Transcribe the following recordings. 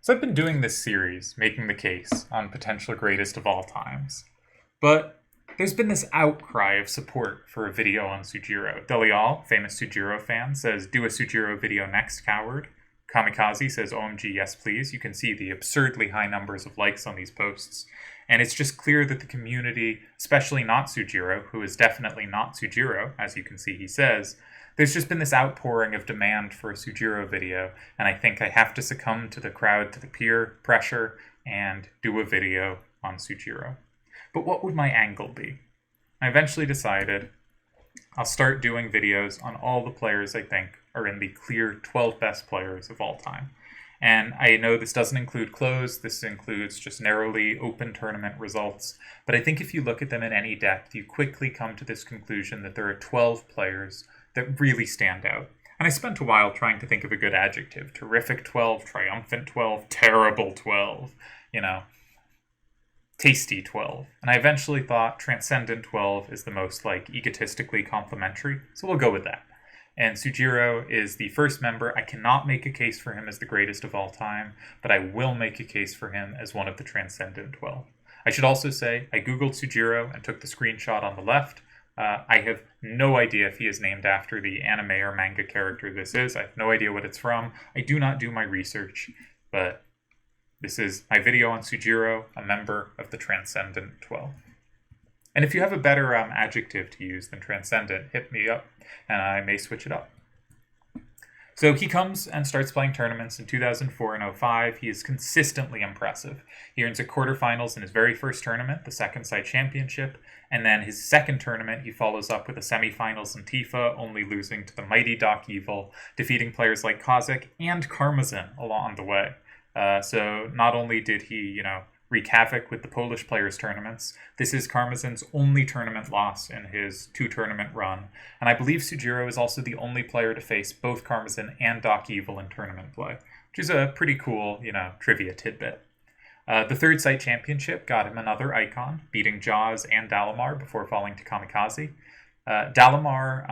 So I've been doing this series, making the case on potential greatest of all times. But there's been this outcry of support for a video on Soujiro. Delial, famous Soujiro fan, says, "Do a Soujiro video next, coward." Kamikaze says, "OMG, yes please." You can see the absurdly high numbers of likes on these posts. And it's just clear that the community, especially not Soujiro, who is definitely not Soujiro, as you can see he says, there's just been this outpouring of demand for a Soujiro video, and I think I have to succumb to the crowd, to the peer pressure, and do a video on Soujiro. But what would my angle be? I eventually decided I'll start doing videos on all the players I think are in the clear 12 best players of all time. And I know this doesn't include closed, this includes just narrowly open tournament results, but I think if you look at them in any depth, you quickly come to this conclusion that there are 12 players that really stand out. And I spent a while trying to think of a good adjective. Terrific 12, triumphant 12, terrible 12, tasty 12. And I eventually thought transcendent 12 is the most egotistically complimentary, so we'll go with that. And Soujiro is the first member. I cannot make a case for him as the greatest of all time, but I will make a case for him as one of the transcendent 12. I should also say I googled Soujiro and took the screenshot on the left. I have no idea if he is named after the anime or manga character this is. I have no idea what it's from. I do not do my research, but this is my video on Soujiro, a member of the Transcendent 12. And if you have a better adjective to use than transcendent, hit me up, and I may switch it up. So he comes and starts playing tournaments in 2004 and 05. He is consistently impressive. He earns a quarterfinals in his very first tournament, the second side championship, and then his second tournament he follows up with a semifinals in Tifa, only losing to the mighty Doc Evil, defeating players like Kozak and Karmazin along the way. So not only did he, wreak havoc with the Polish players' tournaments. This is Karmazin's only tournament loss in his two-tournament run, and I believe Soujiro is also the only player to face both Karmazin and Doc Evil in tournament play, which is a pretty cool, trivia tidbit. The third site championship got him another icon, beating Jaws and Dalamar before falling to Kamikaze. Dalamar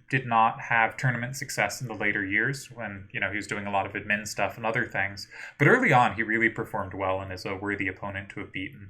did not have tournament success in the later years when, he was doing a lot of admin stuff and other things. But early on, he really performed well and is a worthy opponent to have beaten.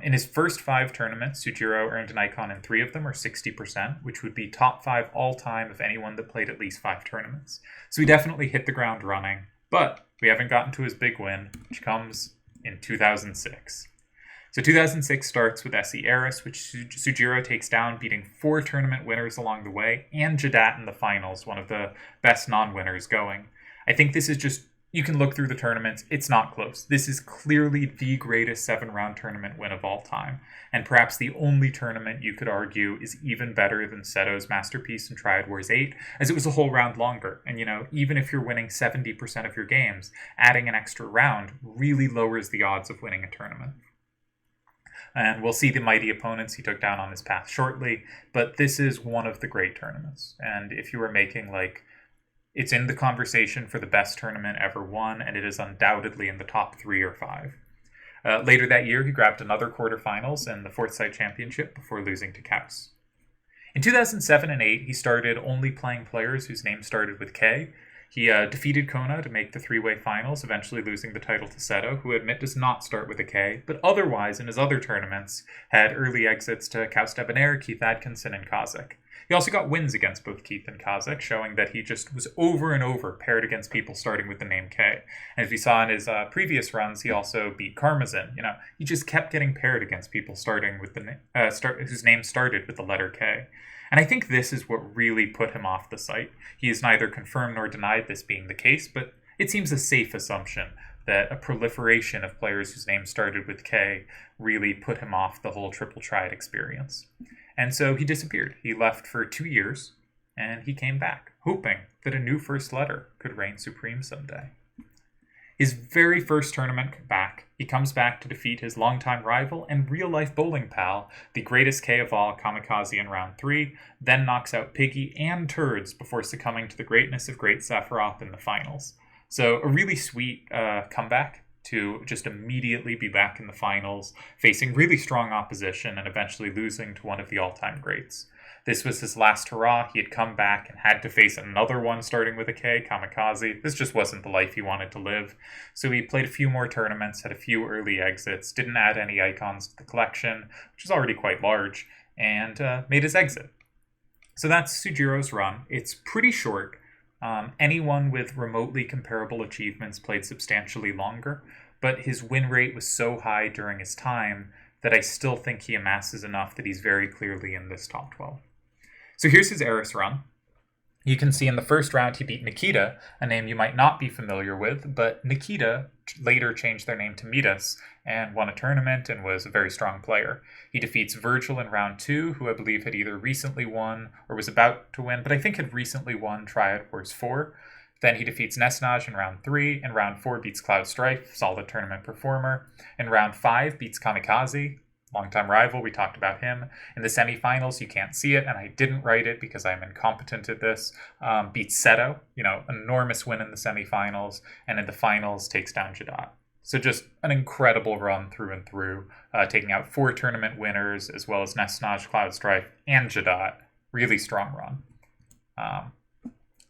In his first 5 tournaments, Soujiro earned an icon in 3 of them, or 60%, which would be top 5 all-time of anyone that played at least 5 tournaments. So he definitely hit the ground running, but we haven't gotten to his big win, which comes in 2006. So 2006 starts with SE Eris, which Soujiro takes down, beating 4 tournament winners along the way, and Jadat in the finals, one of the best non-winners going. I think this is just, you can look through the tournaments, it's not close. This is clearly the greatest 7-round tournament win of all time, and perhaps the only tournament you could argue is even better than Seto's masterpiece in Triad Wars 8, as it was a whole round longer. And even if you're winning 70% of your games, adding an extra round really lowers the odds of winning a tournament. And we'll see the mighty opponents he took down on his path shortly, but this is one of the great tournaments. And if you were making, it's in the conversation for the best tournament ever won, and it is undoubtedly in the top 3 or 5. Later that year, he grabbed another quarterfinals in the 4th side championship before losing to Kaus. In 2007 and 8, he started only playing players whose names started with K. He defeated Kona to make the 3-way finals, eventually losing the title to Seto, who I admit does not start with a K, but otherwise in his other tournaments had early exits to Kaus Debonair, Keith Atkinson, and Kozak. He also got wins against both Keith and Kozak, showing that he just was over and over paired against people starting with the name K. And as we saw in his previous runs, he also beat Karmazin. He just kept getting paired against people starting with whose name started with the letter K. And I think this is what really put him off the site. He has neither confirmed nor denied this being the case, but it seems a safe assumption that a proliferation of players whose names started with K really put him off the whole triple triad experience. And so he disappeared. He left for 2 years, and he came back, hoping that a new first letter could reign supreme someday. His very first tournament back, he comes back to defeat his longtime rival and real-life bowling pal, the greatest K of all, Kamikaze, in round 3, then knocks out Piggy and Turds before succumbing to the greatness of Great Sephiroth in the finals. So a really sweet comeback to just immediately be back in the finals, facing really strong opposition and eventually losing to one of the all-time greats. This was his last hurrah. He had come back and had to face another one starting with a K, Kamikaze. This just wasn't the life he wanted to live. So he played a few more tournaments, had a few early exits, didn't add any icons to the collection, which is already quite large, and made his exit. So that's Soujiro's run. It's pretty short. Anyone with remotely comparable achievements played substantially longer, but his win rate was so high during his time that I still think he amasses enough that he's very clearly in this top 12. So here's his Eris run. You can see in the first round he beat Nikita, a name you might not be familiar with, but Nikita later changed their name to Midas and won a tournament and was a very strong player. He defeats Virgil in round 2, who I believe had either recently won or was about to win, but I think had recently won Triad Wars 4. Then he defeats Nesnaj in round 3. In round 4 beats Cloud Strife, solid tournament performer. In round 5 beats Kamikaze, longtime rival, we talked about him. In the semifinals, you can't see it, and I didn't write it because I'm incompetent at this, beats Seto, enormous win in the semifinals, and in the finals takes down Jadot. So just an incredible run through and through, taking out 4 tournament winners, as well as Nesnaj, Cloud Strife, and Jadot. Really strong run.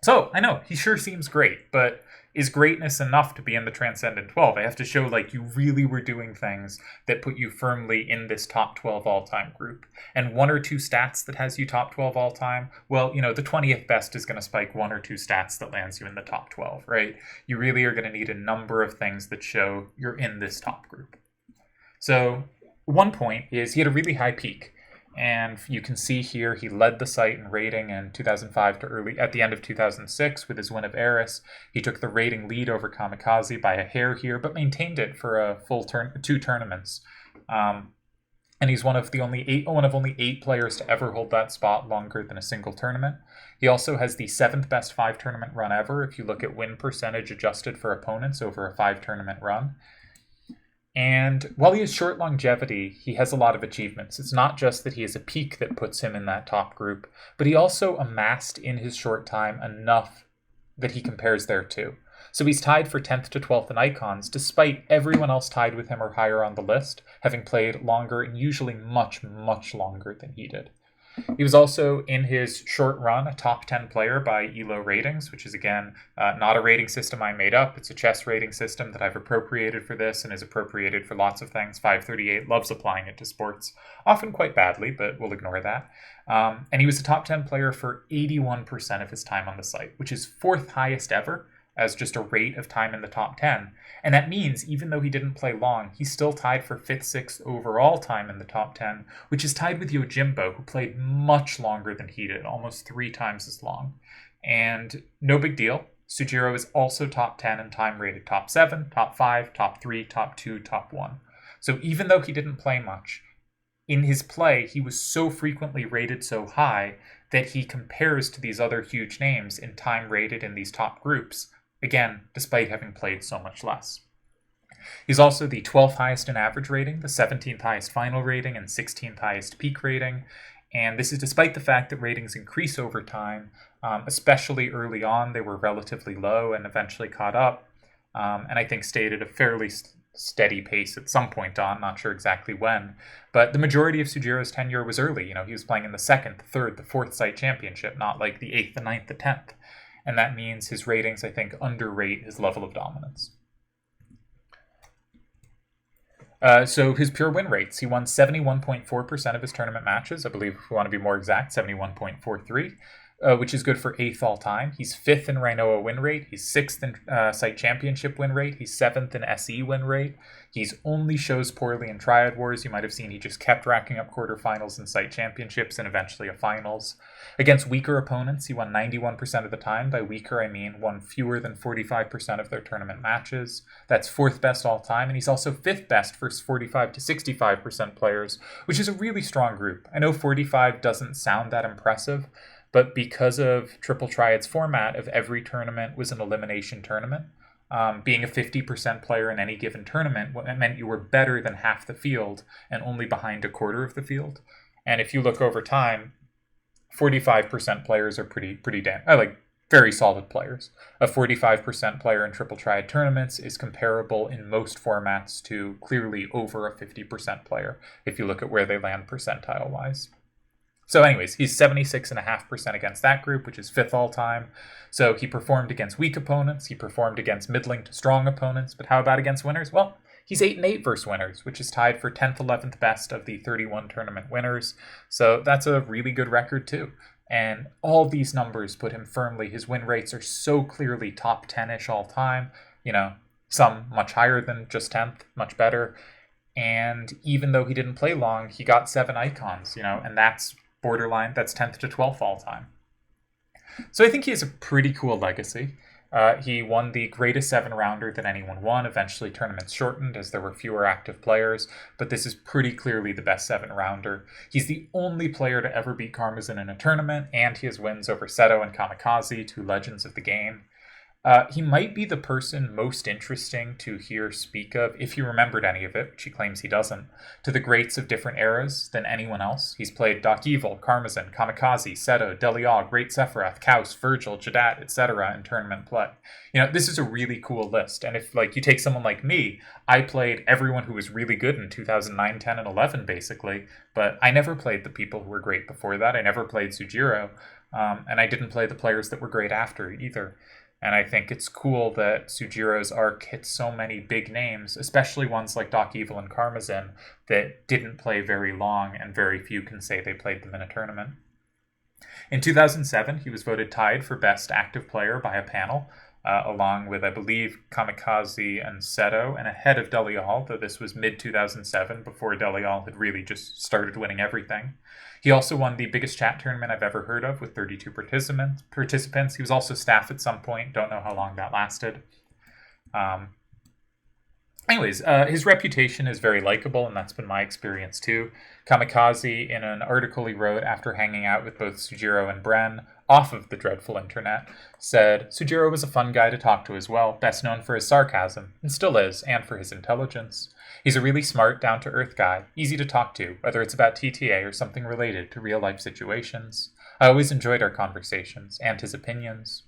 So, I know, he sure seems great, but is greatness enough to be in the Transcendent 12? I have to show, you really were doing things that put you firmly in this top 12 all-time group. And 1 or 2 stats that has you top 12 all-time, well, the 20th best is going to spike 1 or 2 stats that lands you in the top 12, right? You really are going to need a number of things that show you're in this top group. So, one point is he had a really high peak. And you can see here he led the site in rating in 2005 to at the end of 2006 with his win of Eris. He took the rating lead over Kamikaze by a hair here, but maintained it for a full 2 tournaments. And he's one of only 8 players to ever hold that spot longer than a single tournament. He also has the 7th best 5 tournament run ever if you look at win percentage adjusted for opponents over a 5 tournament run. And while he has short longevity, he has a lot of achievements. It's not just that he has a peak that puts him in that top group, but he also amassed in his short time enough that he compares there too. So he's tied for 10th to 12th in icons, despite everyone else tied with him or higher on the list, having played longer and usually much, much longer than he did. He was also, in his short run, a top 10 player by ELO ratings, which is, again, not a rating system I made up. It's a chess rating system that I've appropriated for this and is appropriated for lots of things. 538 loves applying it to sports, often quite badly, but we'll ignore that. And he was a top 10 player for 81% of his time on the site, which is 4th highest ever as just a rate of time in the top 10. And that means, even though he didn't play long, he's still tied for 5th, 6th overall time in the top 10, which is tied with Yojimbo, who played much longer than he did, almost 3 times as long. And no big deal. Soujiro is also top 10 in time rated top 7, top 5, top 3, top 2, top 1. So even though he didn't play much, in his play, he was so frequently rated so high that he compares to these other huge names in time rated in these top groups. Again, despite having played so much less. He's also the 12th highest in average rating, the 17th highest final rating, and 16th highest peak rating. And this is despite the fact that ratings increase over time, especially early on. They were relatively low and eventually caught up, and I think stayed at a fairly steady pace at some point on, not sure exactly when. But the majority of Soujiro's tenure was early. He was playing in the 2nd, the 3rd, the 4th site championship, not like the 8th, the 9th, the 10th. And that means his ratings, I think, underrate his level of dominance. So his pure win rates, he won 71.4% of his tournament matches. I believe, if we want to be more exact, 71.43, which is good for 8th all time. He's 5th in Rhinoa win rate. He's 6th in site championship win rate. He's 7th in SE win rate. He's only shows poorly in Triad Wars. You might have seen he just kept racking up quarterfinals and site championships and eventually a finals. Against weaker opponents, he won 91% of the time. By weaker, I mean won fewer than 45% of their tournament matches. That's 4th best all time, and he's also 5th best for 45 to 65% players, which is a really strong group. I know 45 doesn't sound that impressive, but because of Triple Triad's format of every tournament was an elimination tournament, being a 50% player in any given tournament meant you were better than half the field and only behind a quarter of the field. And if you look over time, 45% players are pretty very solid players. A 45% player in Triple Triad tournaments is comparable in most formats to clearly over a 50% player if you look at where they land percentile-wise. So anyways, he's 76.5% against that group, which is 5th all time. So he performed against weak opponents. He performed against middling to strong opponents. But how about against winners? Well, he's 8-8 versus winners, which is tied for 10th, 11th best of the 31 tournament winners. So that's a really good record too. And all these numbers put him firmly. His win rates are so clearly top 10-ish all time. Some much higher than just 10th, much better. And even though he didn't play long, he got 7 icons, and that's borderline, that's 10th to 12th all time. So I think he has a pretty cool legacy. He won the greatest 7-rounder that anyone won. Eventually, tournaments shortened as there were fewer active players, but this is pretty clearly the best 7-rounder. He's the only player to ever beat Karmazin in a tournament, and he has wins over Seto and Kamikaze, 2 legends of the game. He might be the person most interesting to hear speak of, if he remembered any of it, which he claims he doesn't, to the greats of different eras than anyone else. He's played Doc Evil, Karmazin, Kamikaze, Seto, Deliog, Great Sephiroth, Kaus, Virgil, Jadat, etc. in tournament play. This is a really cool list, and if you take someone like me, I played everyone who was really good in 2009, 10, and 11, basically, but I never played the people who were great before that. I never played Soujiro, and I didn't play the players that were great after either. And I think it's cool that Soujiro's arc hits so many big names, especially ones like Doc Evil and Karmazin, that didn't play very long, and very few can say they played them in a tournament. In 2007, he was voted tied for Best Active Player by a panel, along with, I believe, Kamikaze and Seto, and ahead of Delial, though this was mid-2007, before Delial had really just started winning everything. He also won the biggest chat tournament I've ever heard of with 32 participants. He was also staff at some point. Don't know how long that lasted. His reputation is very likable, and that's been my experience too. Kamikaze, in an article he wrote after hanging out with both Soujiro and Bren off of the dreadful internet, said, "Soujiro was a fun guy to talk to as well, best known for his sarcasm, and still is, and for his intelligence. He's a really smart, down-to-earth guy, easy to talk to, whether it's about TTA or something related to real-life situations. I always enjoyed our conversations, and his opinions.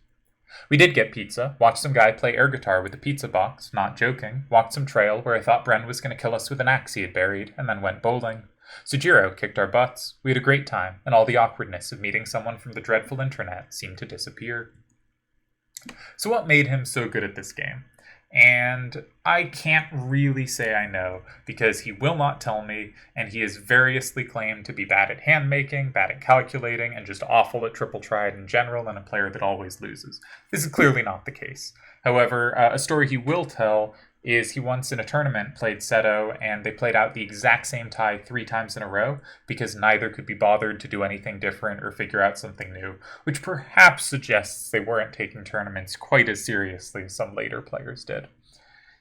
We did get pizza, watched some guy play air guitar with a pizza box, not joking, walked some trail where I thought Bren was going to kill us with an axe he had buried, and then went bowling. Soujiro kicked our butts. We had a great time, and all the awkwardness of meeting someone from the dreadful internet seemed to disappear." So what made him so good at this game? And I can't really say I know, because he will not tell me, and he is variously claimed to be bad at hand making, bad at calculating, and just awful at triple triad in general, and a player that always loses. This is clearly not the case. However, a story he will tell is he once in a tournament played Seto, and they played out the exact same tie 3 times in a row because neither could be bothered to do anything different or figure out something new, which perhaps suggests they weren't taking tournaments quite as seriously as some later players did.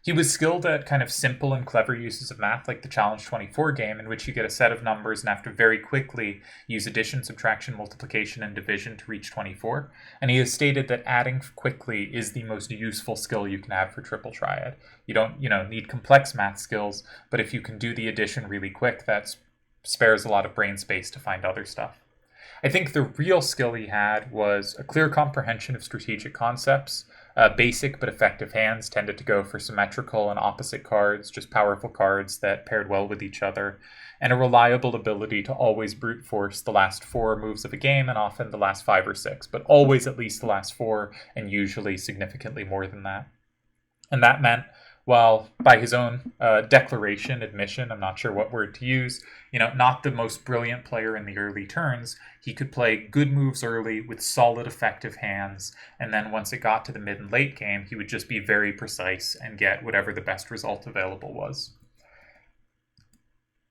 He was skilled at kind of simple and clever uses of math, like the Challenge 24 game, in which you get a set of numbers and have to very quickly use addition, subtraction, multiplication, and division to reach 24. And he has stated that adding quickly is the most useful skill you can have for triple triad. You don't, need complex math skills, but if you can do the addition really quick, that spares a lot of brain space to find other stuff. I think the real skill he had was a clear comprehension of strategic concepts. Basic but effective hands tended to go for symmetrical and opposite cards, just powerful cards that paired well with each other, and a reliable ability to always brute force the last 4 moves of a game, and often the last 5 or 6, but always at least the last 4, and usually significantly more than that. And that meant, while by his own admission, I'm not sure what word to use, not the most brilliant player in the early turns, he could play good moves early with solid effective hands, and then once it got to the mid and late game, he would just be very precise and get whatever the best result available was.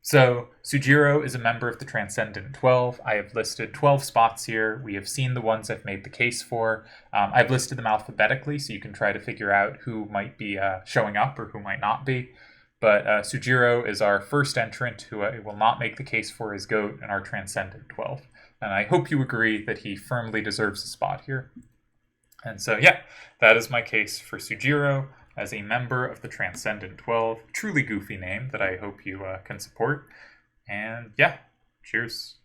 So, Soujiro is a member of the Transcendent 12. I have listed 12 spots here. We have seen the ones I've made the case for. I've listed them alphabetically, so you can try to figure out who might be showing up or who might not be. But Soujiro is our first entrant who I will not make the case for as GOAT in our Transcendent 12. And I hope you agree that he firmly deserves a spot here. And so, that is my case for Soujiro as a member of the Transcendent 12. Truly goofy name that I hope you can support. And cheers.